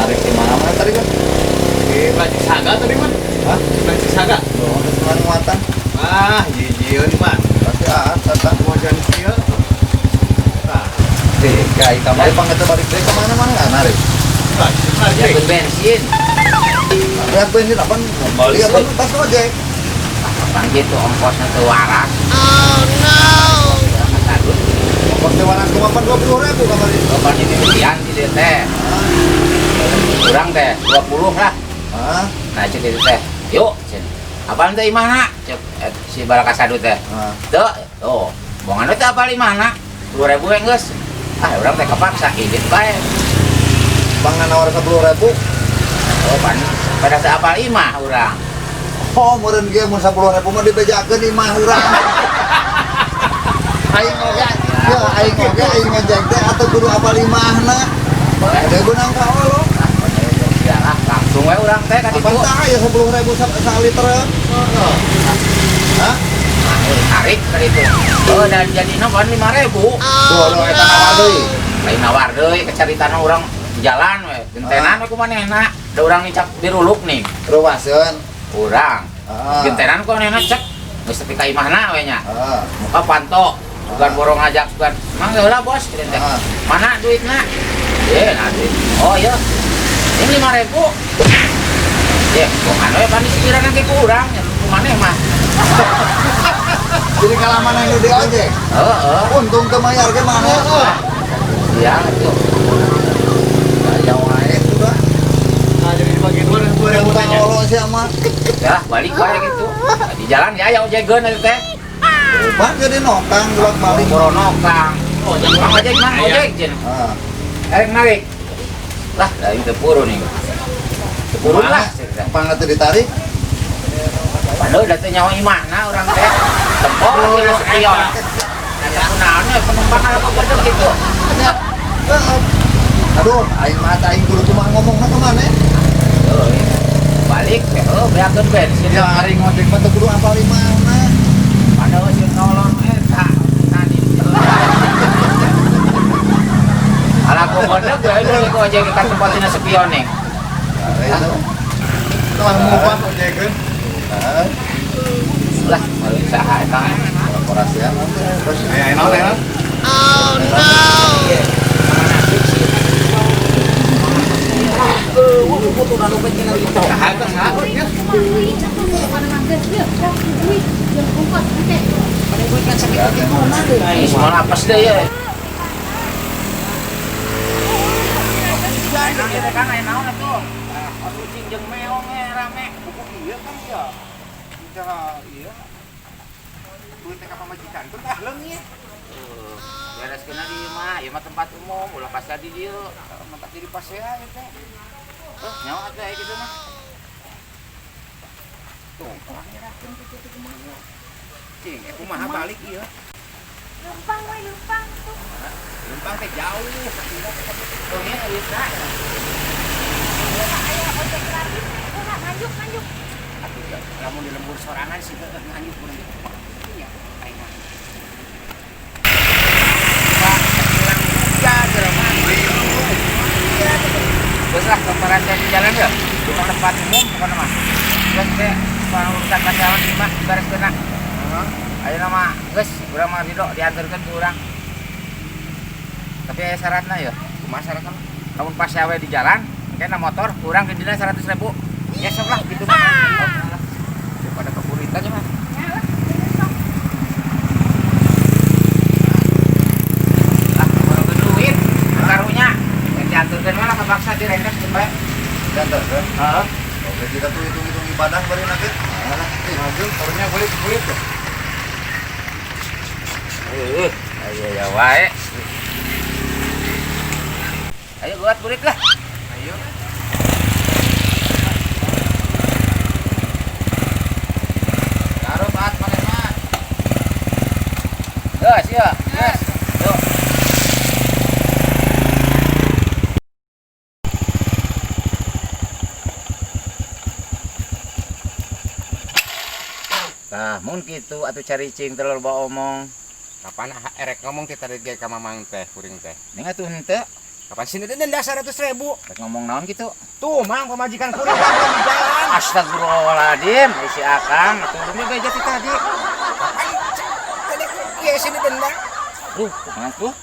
Tarik di mana tadi kan? Di Plastik Saga tadi man. Hah? Plastik Saga. Oh, ada sekarang muatan. Ah, jijieun man. Pasti datang. Mau jadi kieu. Nah, Kayak kamari panggil balik deh kemana-mana nggak narik. Ya plastik. bensin. Lihat bensin apa? Kembali apa? Tas ojek. Bang gitu ongkosnya tuh waras. Ongkos dewanan cuma 20.000 kamari. Kalau ini pilihan di teh. Kurang teh 20 lah. Ah, Nah cek itu teh. Yuk, cek. Apaan teh imana? Cek si Balakasadu teh. ah. Tuh, bongan teh apa imana? 10.000 yang geus. Ah, orang teh kepaksa idit bae. Pangan nawar 10.000. Oh, pada saat apa imah urang. Oh, meureun ge mun 10.000 mah dibejakeun imah urang. Aing oge, ya aing ngejek teh atuh kudu apal imahna. Ada gunang ka Allah. Ya lah, langsung we urang teh ka ditu. Apaan tah ya 10.000 saliter? Hah? Tarik ka ditu. Oh, dan jadina pan 5.000. Tuh, eta nawar deui. Lain nawar deui kecaritana urang jalan we. Gentenan we kumanehna. Da urang nicap diruluk nih. Ruwaseun. Urang. Ah. Gentenan ku manehna cek geus tepi ka imahna we nya. Ah. Muka panto. Bukan borong ngajak bukan. Mang heula bos kieu teh. Ah. Mana duitna? Nah duit. Oh iya. Ini 5.000. Bongan we pan disikiran ke kurang nya kumaneh mah. Jadi kalaman yang di ojek. Heeh. Untung teu mayar ge mana? Iya tuh. Aya wae sudah. Nah, jadi dibagi 2.000 Utang tanya. Allah sia mah. Ya balik wae gitu. Di jalan ya aya ojegeun eta teh. Bang jadi nokang bolak-balik. Moronokang. Oh, jangan ojek mah ojek jen. Ah. Narik. Lah, dari tepuru nih. Tepuru lah. Pangna teu ditarik. Padahal udah teh nyawa imahna orang teh. Tempok kilo sekian. Aya kunaon we penumpang apa bener gitu. Aduh, aing mah aing kudu kumaha ngomongna ka maneh. Euy. Balik teh beakeun bensin. Ya ari ngojek mah teu kudu apal imahna. Padahal si nolong eta tadi. Ala ku bener gue dulu ku ojek ka tempat dina sepion nih. Itu. Telah mubah ojekeun. Ah, Lah, mau usaha eta. korporasian terus Aya naon ya? Ini semua apes deh ya. Kang aya naon atuh? Kucing jeung meong rame. Iya kan ya. Iya. Duit teh ka pamajikan teh tah leungit. Bereskeun di mah, ieu mah tempat umum, ulah pas di dieu. Mentak jadi pasea ya teh. Nyawa atuh aya kitu mah. Tuh, orang nyerahkeun kitu kumaha. Cing, kumaha balik ieu. Lempang we lempang tuh. Lempang teh jauh. Oh, ieu ieu teh. Aya ojek gratis. Enggak nganjuk. Atuh ya, lamun di lembur sorangan sih teh nganjuk bener. Iya, aing mah. Pak, hilang juga jelema. Geus lah komparasi di jalan ya. Bukan tempat umum bukan mah. Geus teh urusan karyawan di mah bereskeun na. Ayeuna mah geus urang mah ridho diantarkeun ku urang. Tapi aya syaratna ya. Kumaha syaratna? Lamun pas awe di jalan, kena motor kurang ke dina 100.000. Ya sok lah gitu mah. Daripada keburitan aja mah. Lah, kalau ke duit, karunya dianturkeun mah kepaksa direngket sampai. diantarkeun. Heeh. Oke, kita tuh hitung-hitung ibadah bari na ge. Maju, barunya kulit tuh. Ayo ya wae. Ayo buat kulit lah. Ayo. Taruh bat pakai mat. Gas ya. Gas. Yuk. Nah, mun kitu atuh cari cing telur bawa omong. Kapan erek ngomong kita di ka mamang teh kuring teh. Ning atuh henteu. Kapan sini denda 100.000? Rek ngomong naon gitu. Tuh, mang pemajikan kuring dagang di jalan. Astagfirullahaladzim, si Akang, turunnya gak jati tadi. Kapan? Iya sini denda. Tuh, tuh.